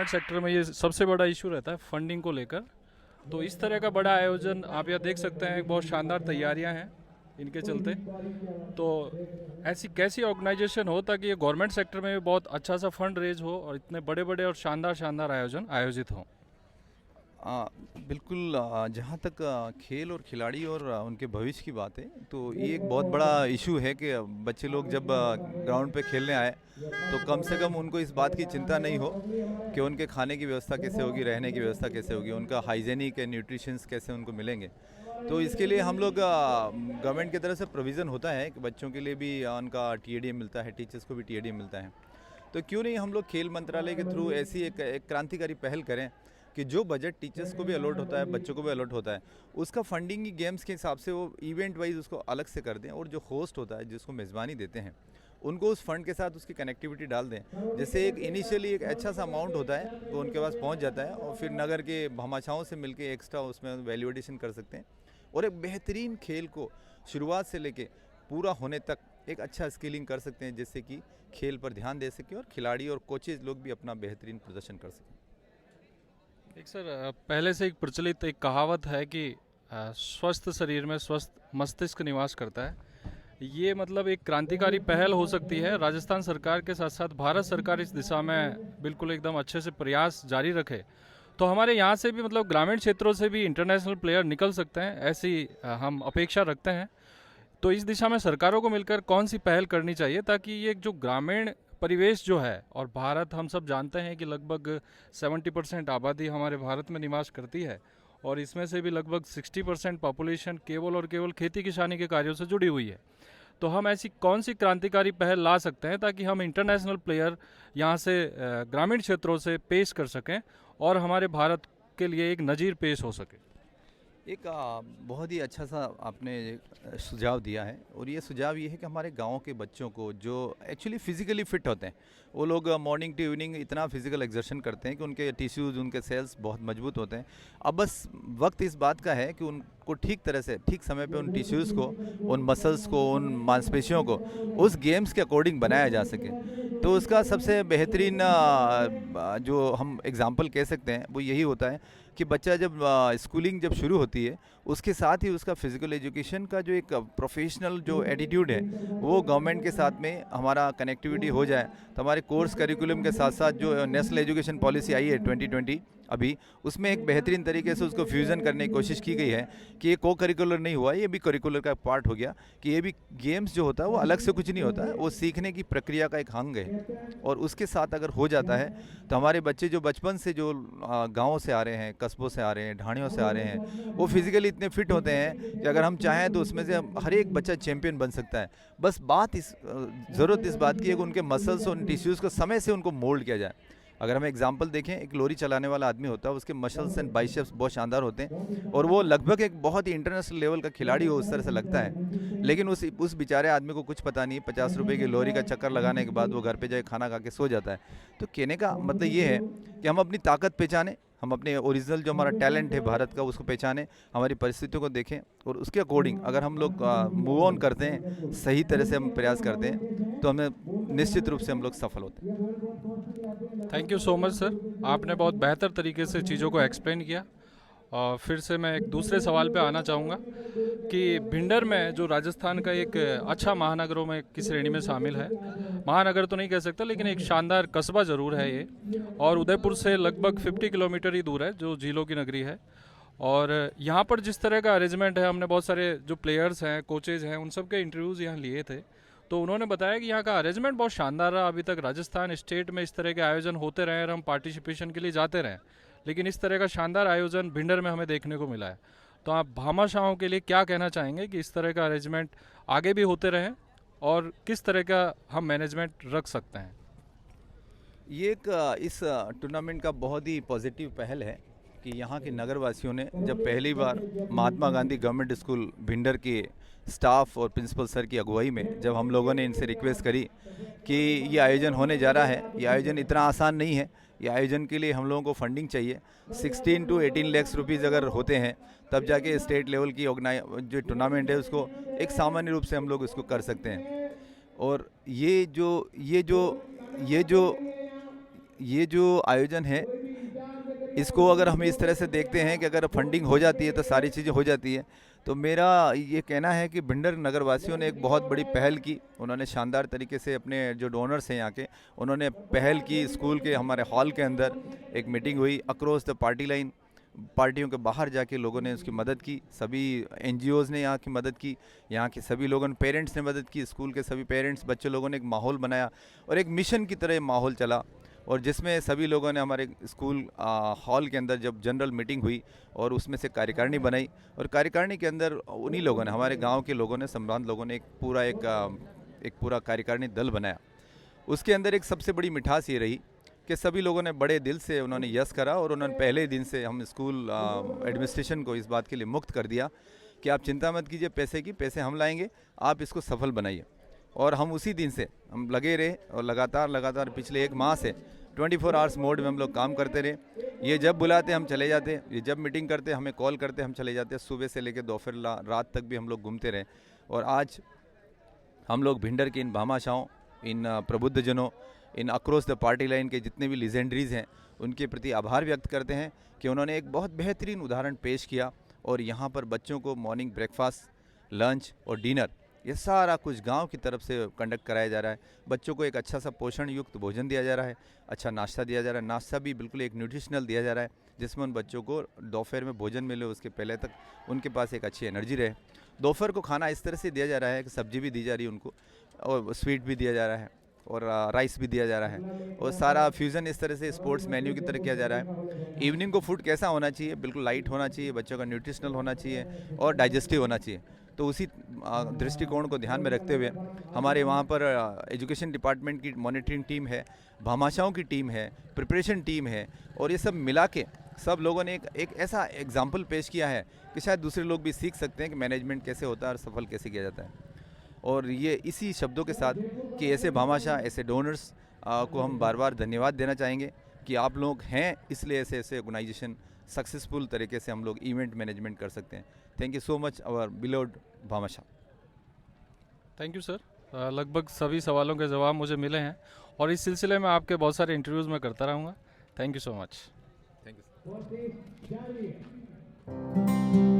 Government sector में ये सबसे बड़ा इशू रहता है फंडिंग को लेकर। तो इस तरह का बड़ा आयोजन आप यहाँ देख सकते हैं, बहुत शानदार तैयारियां हैं इनके चलते। तो ऐसी कैसी ऑर्गेनाइजेशन हो ताकि ये गवर्नमेंट सेक्टर में भी बहुत अच्छा सा फंड रेज हो और इतने बड़े बड़े और शानदार शानदार आयोजन आयोजित हों। आ, बिल्कुल। जहाँ तक खेल और खिलाड़ी और उनके भविष्य की बात है तो ये एक बहुत बड़ा इशू है कि बच्चे लोग जब ग्राउंड पे खेलने आए तो कम से कम उनको इस बात की चिंता नहीं हो कि उनके खाने की व्यवस्था कैसे होगी, रहने की व्यवस्था कैसे होगी, उनका हाइजेनिक एंड न्यूट्रिशंस कैसे उनको मिलेंगे। तो इसके लिए हम लोग गवर्नमेंट की तरफ से प्रोविज़न होता है कि बच्चों के लिए भी उनका टीएडीएम मिलता है, टीचर्स को भी टीएडीएम मिलता है। तो क्यों नहीं हम लोग खेल मंत्रालय के थ्रू ऐसी एक क्रांतिकारी पहल करें कि जो बजट टीचर्स को भी अलॉट होता है, बच्चों को भी अलॉट होता है, उसका फंडिंग ही गेम्स के हिसाब से वो इवेंट वाइज उसको अलग से कर दें, और जो होस्ट होता है जिसको मेज़बानी देते हैं उनको उस फंड के साथ उसकी कनेक्टिविटी डाल दें। जैसे एक इनिशियली एक अच्छा सा अमाउंट होता है तो उनके पास पहुंच जाता है, और फिर नगर के भामाशाहों से मिलके एक्स्ट्रा उसमें वैल्यू एडिशन कर सकते हैं, और एक बेहतरीन खेल को शुरुआत से लेके पूरा होने तक एक अच्छा स्किलिंग कर सकते हैं, जिससे कि खेल पर ध्यान दे सकें और खिलाड़ी और कोचेज लोग भी अपना बेहतरीन प्रदर्शन कर सकें। एक सर, पहले से एक प्रचलित एक कहावत है कि स्वस्थ शरीर में स्वस्थ मस्तिष्क निवास करता है। ये मतलब एक क्रांतिकारी पहल हो सकती है। राजस्थान सरकार के साथ साथ भारत सरकार इस दिशा में बिल्कुल एकदम अच्छे से प्रयास जारी रखे तो हमारे यहाँ से भी मतलब ग्रामीण क्षेत्रों से भी इंटरनेशनल प्लेयर निकल सकते हैं, ऐसी हम अपेक्षा रखते हैं। तो इस दिशा में सरकारों को मिलकर कौन सी पहल करनी चाहिए ताकि ये जो ग्रामीण परिवेश जो है, और भारत हम सब जानते हैं कि लगभग 70% आबादी हमारे भारत में निवास करती है, और इसमें से भी लगभग 60% पॉपुलेशन केवल और केवल खेती किसानी के कार्यों से जुड़ी हुई है। तो हम ऐसी कौन सी क्रांतिकारी पहल ला सकते हैं ताकि हम इंटरनेशनल प्लेयर यहाँ से ग्रामीण क्षेत्रों से पेश कर सकें और हमारे भारत के लिए एक नज़ीर पेश हो सके। एक बहुत ही अच्छा सा आपने सुझाव दिया है, और ये सुझाव ये है कि हमारे गाँव के बच्चों को जो एक्चुअली फिजिकली फिट होते हैं, वो लोग मॉर्निंग टू इवनिंग इतना फिजिकल एक्सर्शन करते हैं कि उनके टिश्यूज़, उनके सेल्स बहुत मजबूत होते हैं। अब बस वक्त इस बात का है कि उनको ठीक तरह से ठीक समय पे उन टिश्यूज़ को, उन मसल्स को, उन मांसपेशियों को उस गेम्स के अकॉर्डिंग बनाया जा सके। तो उसका सबसे बेहतरीन जो हम एग्ज़ाम्पल कह सकते हैं वो यही होता है कि बच्चा जब स्कूलिंग जब शुरू होती है, उसके साथ ही उसका फिज़िकल एजुकेशन का जो एक प्रोफेशनल जो एटीट्यूड है वो गवर्नमेंट के साथ में हमारा कनेक्टिविटी हो जाए, तो हमारे कोर्स करिकुलम के साथ साथ जो नेशनल एजुकेशन पॉलिसी आई है 2020 अभी, उसमें एक बेहतरीन तरीके से उसको फ्यूज़न करने की कोशिश की गई है कि ये को करिकुलर नहीं हुआ, ये भी करिकुलर का पार्ट हो गया, कि ये भी गेम्स जो होता है वो अलग से कुछ नहीं होता है, वो सीखने की प्रक्रिया का एक अंग है। और उसके साथ अगर हो जाता है तो हमारे बच्चे जो बचपन से जो गाँव से आ रहे हैं, कस्बों से आ रहे हैं, ढाणियों से आ रहे हैं, वो फिजिकली इतने फिट होते हैं कि अगर हम चाहें तो उसमें से हर एक बच्चा चैंपियन बन सकता है। बस बात ज़रूरत इस बात की है कि उनके मसल्स और टिश्यूज़ को समय से उनको मोल्ड किया जाए। अगर हम एग्जांपल देखें, एक लोरी चलाने वाला आदमी होता है, उसके मसल्स एंड बाइसेप्स बहुत शानदार होते हैं, और वो लगभग एक बहुत ही इंटरनेशनल लेवल का खिलाड़ी हो, उस तरह से लगता है। लेकिन उस बेचारे आदमी को कुछ पता नहीं, 50 रुपए की लोरी का चक्कर लगाने के बाद वो घर पे जाके खाना खा के सो जाता है। तो कहने का मतलब ये है कि हम अपनी ताकत पहचानें, हम अपने ओरिजिनल जो हमारा टैलेंट है भारत का उसको पहचानें, हमारी परिस्थितियों को देखें, और उसके अकॉर्डिंग अगर हम लोग मूव ऑन करते हैं, सही तरह से हम प्रयास करते हैं, तो हमें निश्चित रूप से हम लोग सफल होते हैं। Thank you so much sir, आपने बहुत बेहतर तरीके से चीज़ों को एक्सप्लेन किया। और फिर से मैं एक दूसरे सवाल पे आना चाहूँगा कि भिंडर में जो राजस्थान का एक अच्छा महानगरों में की श्रेणी में शामिल है, महानगर तो नहीं कह सकता लेकिन एक शानदार कस्बा ज़रूर है ये, और उदयपुर से लगभग 50 किलोमीटर ही दूर है, जो झीलों की नगरी है। और यहाँ पर जिस तरह का अरेंजमेंट है, हमने बहुत सारे जो प्लेयर्स हैं, कोचेज़ हैं, उन सब के इंटरव्यूज़ यहाँ लिए थे, तो उन्होंने बताया कि यहाँ का अरेंजमेंट बहुत शानदार रहा। अभी तक राजस्थान स्टेट में इस तरह के आयोजन होते रहे और हम पार्टिसिपेशन के लिए जाते रहे, लेकिन इस तरह का शानदार आयोजन भिंडर में हमें देखने को मिला है। तो आप भामाशाहों के लिए क्या कहना चाहेंगे कि इस तरह का अरेंजमेंट आगे भी होते रहें, और किस तरह का हम मैनेजमेंट रख सकते हैं? ये एक इस टूर्नामेंट का बहुत ही पॉजिटिव पहल है कि यहाँ के नगरवासियों ने जब पहली बार महात्मा गांधी गवर्नमेंट स्कूल भिंडर के स्टाफ और प्रिंसिपल सर की अगुवाई में जब हम लोगों ने इनसे रिक्वेस्ट करी कि ये आयोजन होने जा रहा है, ये आयोजन इतना आसान नहीं है, ये आयोजन के लिए हम लोगों को फंडिंग चाहिए, 16 to 18 लाख रुपीज़ अगर होते हैं तब जाके स्टेट लेवल की जो टूर्नामेंट है उसको एक सामान्य रूप से हम लोग इसको कर सकते हैं। और ये जो आयोजन है इसको अगर हम इस तरह से देखते हैं कि अगर फंडिंग हो जाती है तो सारी चीज़ें हो जाती है। तो मेरा ये कहना है कि भिंडर नगरवासियों ने एक बहुत बड़ी पहल की। उन्होंने शानदार तरीके से अपने जो डोनर्स हैं यहाँ के, उन्होंने पहल की। स्कूल के हमारे हॉल के अंदर एक मीटिंग हुई अक्रॉस द पार्टी लाइन। पार्टियों के बाहर जाके लोगों ने उसकी मदद की। सभी एनजीओज़ ने यहाँ की मदद की, यहाँ के सभी लोगों ने, पेरेंट्स ने मदद की। स्कूल के सभी पेरेंट्स, बच्चे लोगों ने एक माहौल बनाया और एक मिशन की तरह माहौल चला। और जिसमें सभी लोगों ने हमारे स्कूल हॉल के अंदर जब जनरल मीटिंग हुई और उसमें से कार्यकारिणी बनाई, और कार्यकारिणी के अंदर उन्हीं लोगों ने, हमारे गांव के लोगों ने, संभ्रांत लोगों ने एक पूरा कार्यकारिणी दल बनाया। उसके अंदर एक सबसे बड़ी मिठास ये रही कि सभी लोगों ने बड़े दिल से उन्होंने यस करा, और उन्होंने पहले दिन से हम स्कूल एडमिनिस्ट्रेशन को इस बात के लिए मुक्त कर दिया कि आप चिंता मत कीजिए पैसे की, पैसे हम लाएंगे, आप इसको सफल बनाइए। और हम उसी दिन से हम लगे रहे और लगातार पिछले 1 माह से 24 आवर्स मोड में हम लोग काम करते रहे। ये जब बुलाते हम चले जाते, ये जब मीटिंग करते हमें कॉल करते हम चले जाते। सुबह से लेकर दोपहर रात तक भी हम लोग घूमते रहे। और आज हम लोग भिंडर के इन भामाशाहों, इन प्रबुद्धजनों, इन अक्रॉस द पार्टी लाइन के जितने भी लीजेंडरीज़ हैं, उनके प्रति आभार व्यक्त करते हैं कि उन्होंने एक बहुत बेहतरीन उदाहरण पेश किया। और यहाँ पर बच्चों को मॉर्निंग ब्रेकफास्ट, लंच और डिनर, ये सारा कुछ गांव की तरफ से कंडक्ट कराया जा रहा है। बच्चों को एक अच्छा सा पोषण युक्त भोजन दिया जा रहा है, अच्छा नाश्ता दिया जा रहा है। नाश्ता भी बिल्कुल एक न्यूट्रिशनल दिया जा रहा है, जिसमें उन बच्चों को दोपहर में भोजन मिले, उसके पहले तक उनके पास एक अच्छी एनर्जी रहे। दोपहर को खाना इस तरह से दिया जा रहा है कि सब्जी भी दी जा रही है उनको, और स्वीट भी दिया जा रहा है, और राइस भी दिया जा रहा है, और सारा फ्यूज़न इस तरह से स्पोर्ट्स मेन्यू की तरह किया जा रहा है। इवनिंग को फूड कैसा होना चाहिए? बिल्कुल लाइट होना चाहिए, बच्चों का न्यूट्रिशनल होना चाहिए और डाइजेस्टिव होना चाहिए। तो उसी दृष्टिकोण को ध्यान में रखते हुए हमारे वहाँ पर एजुकेशन डिपार्टमेंट की मॉनिटरिंग टीम है, भामाशाहों की टीम है, प्रिपरेशन टीम है, और ये सब मिला के सब लोगों ने एक ऐसा एग्जाम्पल पेश किया है कि शायद दूसरे लोग भी सीख सकते हैं कि मैनेजमेंट कैसे होता है और सफल कैसे किया जाता है। और ये इसी शब्दों के साथ कि ऐसे भामाशाह, ऐसे डोनर्स को हम बार बार धन्यवाद देना चाहेंगे कि आप लोग हैं, इसलिए ऐसे ऐसे ऑर्गेनाइजेशन सक्सेसफुल तरीके से हम लोग इवेंट मैनेजमेंट कर सकते हैं। Thank you so much our beloved Bhamashah. Thank you sir. लगभग सभी सवालों के जवाब मुझे मिले हैं, और इस सिलसिले में आपके बहुत सारे इंटरव्यूज़ मैं करता रहूँगा। Thank you so much. Thank you.